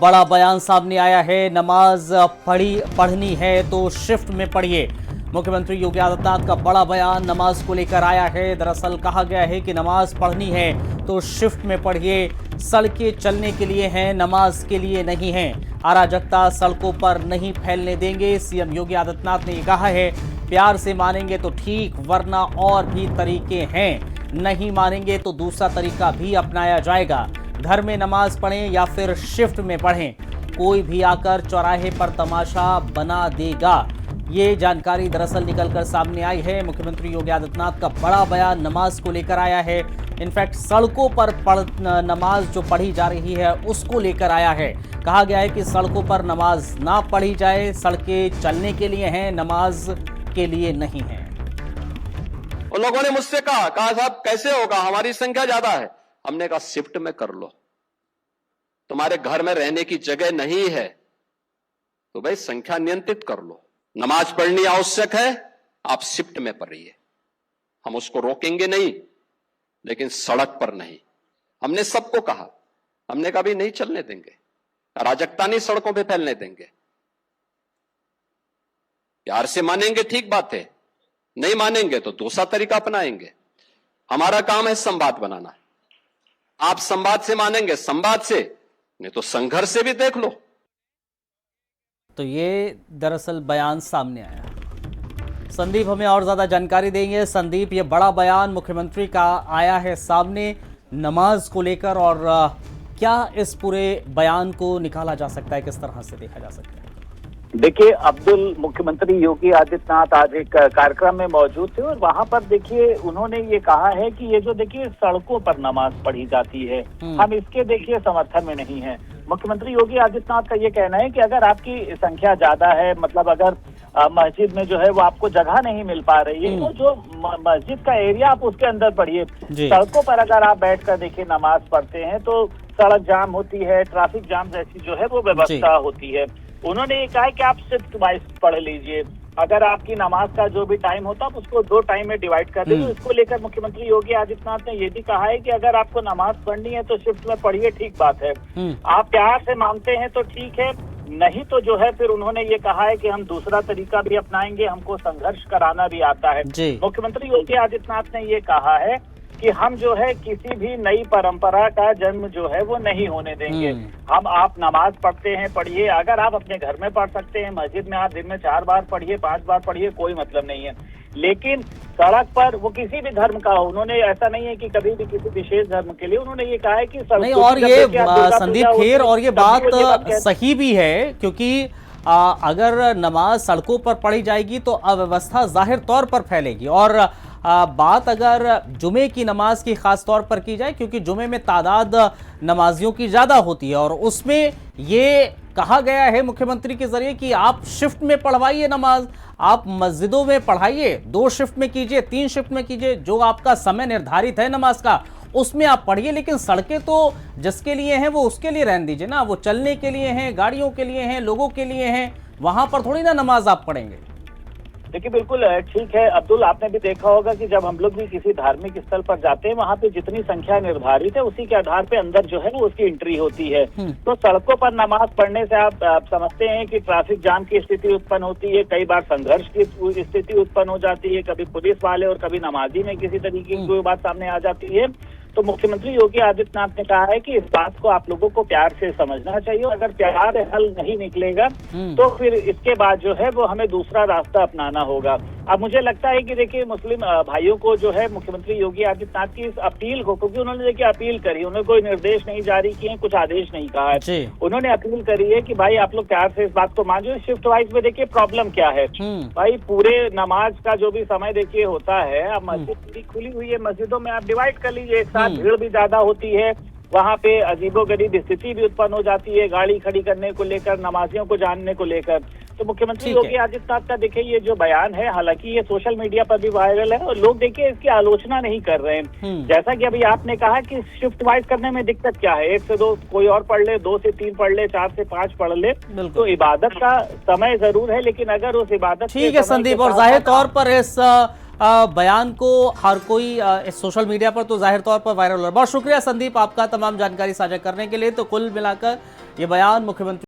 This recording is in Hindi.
बड़ा बयान सामने आया है। नमाज पढ़नी है तो शिफ्ट में पढ़िए। मुख्यमंत्री योगी आदित्यनाथ का बड़ा बयान नमाज को लेकर आया है। दरअसल कहा गया है कि नमाज पढ़नी है तो शिफ्ट में पढ़िए। सड़कें चलने के लिए हैं, नमाज के लिए नहीं है। अराजकता सड़कों पर नहीं फैलने देंगे। सीएम योगी आदित्यनाथ ने कहा है, प्यार से मानेंगे तो ठीक, वरना और भी तरीके हैं। नहीं मानेंगे तो दूसरा तरीका भी अपनाया जाएगा। घर में नमाज पढ़ें या फिर शिफ्ट में पढ़ें, कोई भी आकर चौराहे पर तमाशा बना देगा। ये जानकारी दरअसल निकलकर सामने आई है। मुख्यमंत्री योगी आदित्यनाथ का बड़ा बयान नमाज को लेकर आया है। इनफैक्ट सड़कों पर नमाज जो पढ़ी जा रही है उसको लेकर आया है। कहा गया है कि सड़कों पर नमाज ना पढ़ी जाए, सड़कें चलने के लिए हैं, नमाज के लिए नहीं है। उन लोगों ने मुझसे कहा साहब कैसे होगा, हमारी संख्या ज्यादा है। हमने कहा शिफ्ट में कर लो, तुम्हारे घर में रहने की जगह नहीं है तो भाई संख्या नियंत्रित कर लो। नमाज पढ़नी आवश्यक है, आप शिफ्ट में पढ़िए, हम उसको रोकेंगे नहीं, लेकिन सड़क पर नहीं। हमने सबको कहा, हमने कहा भी नहीं चलने देंगे, अराजकता नहीं सड़कों पे फैलने देंगे। प्यार से मानेंगे ठीक बात है, नहीं मानेंगे तो दूसरा तरीका अपनाएंगे। हमारा काम है संवाद बनाना। आप संवाद से मानेंगे संवाद से, नहीं तो संघर्ष से भी देख लो। तो ये दरअसल बयान सामने आया। संदीप हमें और ज्यादा जानकारी देंगे। संदीप, ये बड़ा बयान मुख्यमंत्री का आया है सामने नमाज को लेकर, और क्या इस पूरे बयान को निकाला जा सकता है, किस तरह से देखा जा सकता है? देखिए अब्दुल, मुख्यमंत्री योगी आदित्यनाथ आज एक कार्यक्रम में मौजूद थे और वहां पर देखिए उन्होंने ये कहा है कि ये जो देखिए सड़कों पर नमाज पढ़ी जाती है, हम इसके देखिए समर्थन में नहीं है। मुख्यमंत्री योगी आदित्यनाथ का ये कहना है कि अगर आपकी संख्या ज्यादा है, मतलब अगर मस्जिद में जो है वो आपको जगह नहीं मिल पा रही है, तो जो मस्जिद का एरिया आप उसके अंदर पढ़िए। सड़कों पर अगर आप बैठकर देखिए नमाज पढ़ते हैं तो सड़क जाम होती है, ट्रैफिक जाम जैसी जो है वो व्यवस्था होती है। उन्होंने ये कहा है कि आप शिफ्ट वाइज पढ़ लीजिए, अगर आपकी नमाज का जो भी टाइम होता है उसको 2 टाइम में डिवाइड कर दीजिए। इसको लेकर मुख्यमंत्री योगी आदित्यनाथ ने ये भी कहा है कि अगर आपको नमाज पढ़नी है तो शिफ्ट में पढ़िए, ठीक बात है। आप प्यार से मानते हैं तो ठीक है, नहीं तो जो है फिर उन्होंने ये कहा है कि हम दूसरा तरीका भी अपनाएंगे, हमको संघर्ष कराना भी आता है। मुख्यमंत्री योगी आदित्यनाथ ने ये कहा है कि हम जो है किसी भी नई परंपरा का जन्म जो है वो नहीं होने देंगे। हम आप नमाज पढ़ते हैं पढ़िए, अगर आप अपने घर में पढ़ सकते हैं, मस्जिद में आप दिन में 4 बार पढ़िए, 5 बार पढ़िए, कोई मतलब नहीं है। लेकिन सड़क पर वो किसी भी धर्म का हो, उन्होंने ऐसा नहीं है कि कभी भी किसी विशेष धर्म के लिए, उन्होंने ये कहा है कि नहीं, और ये संदीप खेर, और ये बात सही भी है, क्योंकि अगर नमाज सड़कों पर पढ़ी जाएगी तो अव्यवस्था जाहिर तौर पर फैलेगी। और बात अगर जुमे की नमाज की खास तौर पर की जाए, क्योंकि जुमे में तादाद नमाजियों की ज़्यादा होती है, और उसमें ये कहा गया है मुख्यमंत्री के जरिए कि आप शिफ्ट में पढ़वाइए नमाज, आप मस्जिदों में पढ़ाइए, 2 शिफ्ट में कीजिए, 3 शिफ्ट में कीजिए, जो आपका समय निर्धारित है नमाज का उसमें आप पढ़िए। लेकिन सड़कें तो जिसके लिए हैं वो उसके लिए रहने दीजिए ना, वो चलने के लिए हैं, गाड़ियों के लिए हैं, लोगों के लिए हैं, वहां पर थोड़ी ना नमाज आप पढ़ेंगे। देखिए बिल्कुल ठीक है अब्दुल, आपने भी देखा होगा कि जब हम लोग भी किसी धार्मिक स्थल पर जाते हैं, वहाँ पे जितनी संख्या निर्धारित है उसी के आधार पे अंदर जो है वो उसकी एंट्री होती है। तो सड़कों पर नमाज पढ़ने से आप समझते हैं कि ट्रैफिक जाम की स्थिति उत्पन्न होती है, कई बार संघर्ष की स्थिति उत्पन्न हो जाती है, कभी पुलिस वाले और कभी नमाजी में किसी तरीके की कोई बात सामने आ जाती है। तो मुख्यमंत्री योगी आदित्यनाथ ने कहा है कि इस बात को आप लोगों को प्यार से समझना चाहिए, अगर प्यार हल नहीं निकलेगा तो फिर इसके बाद जो है वो हमें दूसरा रास्ता अपनाना होगा। अब मुझे लगता है कि देखिए मुस्लिम भाइयों को जो है मुख्यमंत्री योगी आदित्यनाथ की इस अपील को, क्योंकि उन्होंने देखिए अपील करी, उन्होंने कोई निर्देश नहीं जारी किए, कुछ आदेश नहीं कहा है, उन्होंने अपील करी है कि भाई आप लोग प्यार से इस बात को मानिए। शिफ्ट वाइज में देखिए प्रॉब्लम क्या है भाई, पूरे नमाज का जो भी समय देखिए होता है, अब मस्जिद खुली हुई है, मस्जिदों में आप डिवाइड कर लीजिए, एक साथ भीड़ भी ज्यादा होती है, वहाँ पे अजीबोगरीब स्थिति भी उत्पन्न हो जाती है गाड़ी खड़ी करने को लेकर, नमाजियों को जानने को लेकर। तो मुख्यमंत्री योगी आदित्यनाथ का देखिए ये जो बयान है, हालांकि ये सोशल मीडिया पर भी वायरल है और लोग देखिए इसकी आलोचना नहीं कर रहे हैं। जैसा कि अभी आपने कहा कि शिफ्ट वाइज करने में दिक्कत क्या है, 1 से 2 कोई और पढ़ ले, 2 से 3 पढ़ ले, 4 से 5 पढ़ ले, तो इबादत का समय जरूर है, लेकिन अगर उस इबादत ठीक है संदीप, और जाहिर तौर पर इस बयान को हर कोई इस सोशल मीडिया पर तो जाहिर तौर पर वायरल हो रहा है। बहुत शुक्रिया संदीप आपका तमाम जानकारी साझा करने के लिए। तो कुल मिलाकर ये बयान मुख्यमंत्री